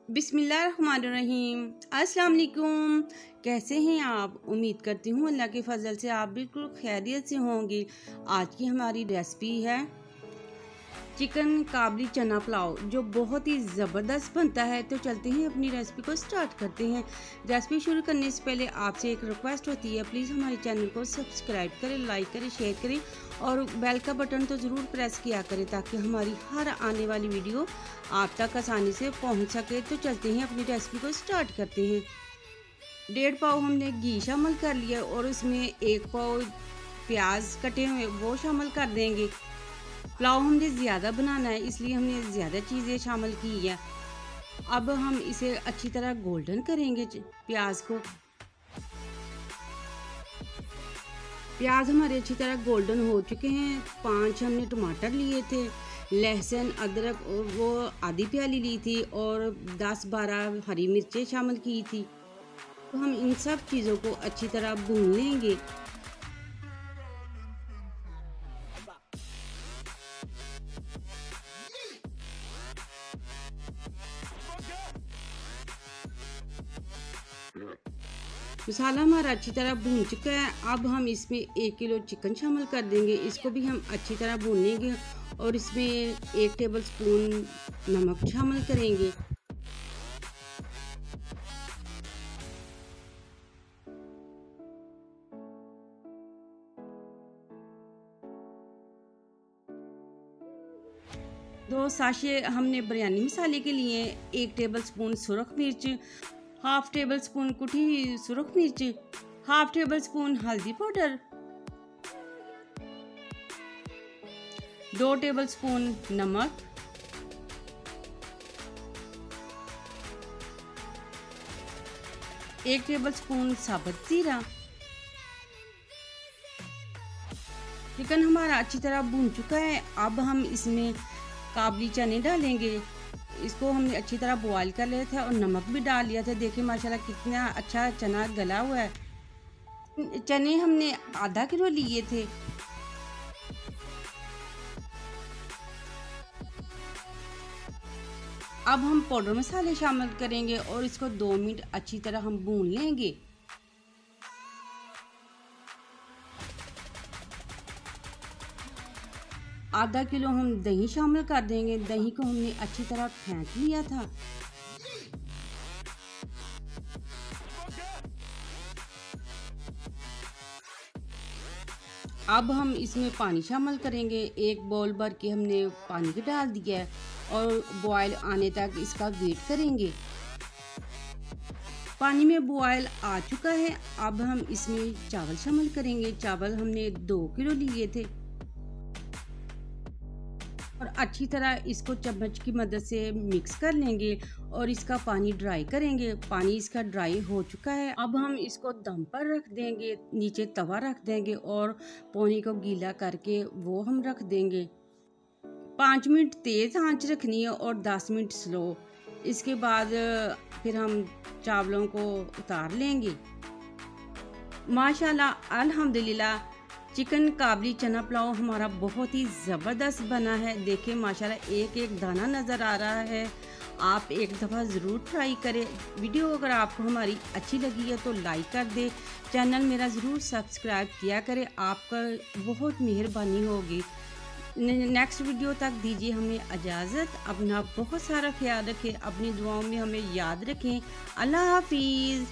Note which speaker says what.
Speaker 1: बिस्मिल्लाहिर्रहमानिर्रहीम। अस्सलाम वालेकुम। कैसे हैं आप? उम्मीद करती हूँ अल्लाह के फजल से आप बिल्कुल खैरियत से होंगे। आज की हमारी रेसिपी है चिकन काबली चना पुलाव, जो बहुत ही ज़बरदस्त बनता है। तो चलते हैं अपनी रेसिपी को स्टार्ट करते हैं। रेसिपी शुरू करने से पहले आपसे एक रिक्वेस्ट होती है, प्लीज़ हमारे चैनल को सब्सक्राइब करें, लाइक करें, शेयर करें और बेल का बटन तो ज़रूर प्रेस किया करें ताकि हमारी हर आने वाली वीडियो आप तक आसानी से पहुंच सके। तो चलते हैं अपनी रेसिपी को स्टार्ट करते हैं। 1.5 पाव हमने घी शामिल कर लिया और उसमें 1 पाव प्याज कटे हुए वो शामिल कर देंगे। पुलाव हमने ज़्यादा बनाना है इसलिए हमने ज़्यादा चीज़ें शामिल की है। अब हम इसे अच्छी तरह गोल्डन करेंगे। प्याज को प्याज हमारे अच्छी तरह गोल्डन हो चुके हैं। 5 हमने टमाटर लिए थे, लहसुन अदरक और वो आधी प्याली ली थी और 10-12 हरी मिर्चें शामिल की थी। तो हम इन सब चीज़ों को अच्छी तरह भून लेंगे। मसाला हमारा अच्छी तरह भून चुका है। अब हम इसमें 1 किलो चिकन शामिल कर देंगे। इसको भी हम अच्छी तरह भूनेंगे और इसमें 1 टेबल स्पून नमक शामिल करेंगे। दो साशे हमने बिरयानी मसाले के लिए 1 टेबल स्पून सुरख मिर्च, 1/2 टेबल स्पून कुटी सुरख मिर्च, 1/2 टेबल स्पून हल्दी पाउडर, 2 टेबल स्पून नमक, 1 टेबल स्पून साबुत जीरा। चिकन हमारा अच्छी तरह भून चुका है। अब हम इसमें काबली चने डालेंगे। इसको हमने अच्छी तरह बॉईल कर लिया था और नमक भी डाल लिया था। देखिए माशाल्लाह कितना अच्छा चना गला हुआ है। चने हमने आधा किलो लिए थे। अब हम पाउडर मसाले शामिल करेंगे और इसको 2 मिनट अच्छी तरह हम भून लेंगे। आधा किलो हम दही शामिल कर देंगे। दही को हमने अच्छी तरह फेंट लिया था। अब हम इसमें पानी शामिल करेंगे। 1 बाउल भर के हमने पानी भी डाल दिया है और बॉयल आने तक इसका वेट करेंगे। पानी में बॉयल आ चुका है। अब हम इसमें चावल शामिल करेंगे। चावल हमने 2 किलो लिए थे और अच्छी तरह इसको चम्मच की मदद से मिक्स कर लेंगे और इसका पानी ड्राई करेंगे। पानी इसका ड्राई हो चुका है। अब हम इसको दम पर रख देंगे। नीचे तवा रख देंगे और पानी को गीला करके वो हम रख देंगे। 5 मिनट तेज आंच रखनी है और 10 मिनट स्लो। इसके बाद फिर हम चावलों को उतार लेंगे। माशाल्लाह अल्हम्दुलिल्लाह चिकन काबली चना पुलाव हमारा बहुत ही ज़बरदस्त बना है। देखिए माशाल्लाह एक एक दाना नज़र आ रहा है। आप एक दफ़ा ज़रूर ट्राई करें। वीडियो अगर आपको हमारी अच्छी लगी है तो लाइक कर दे। चैनल मेरा ज़रूर सब्सक्राइब किया करें, आपका बहुत मेहरबानी होगी। नेक्स्ट वीडियो तक दीजिए हमें इजाज़त। अपना बहुत सारा ख्याल रखें, अपनी दुआओं में हमें याद रखें। अल्लाह हाफिज़।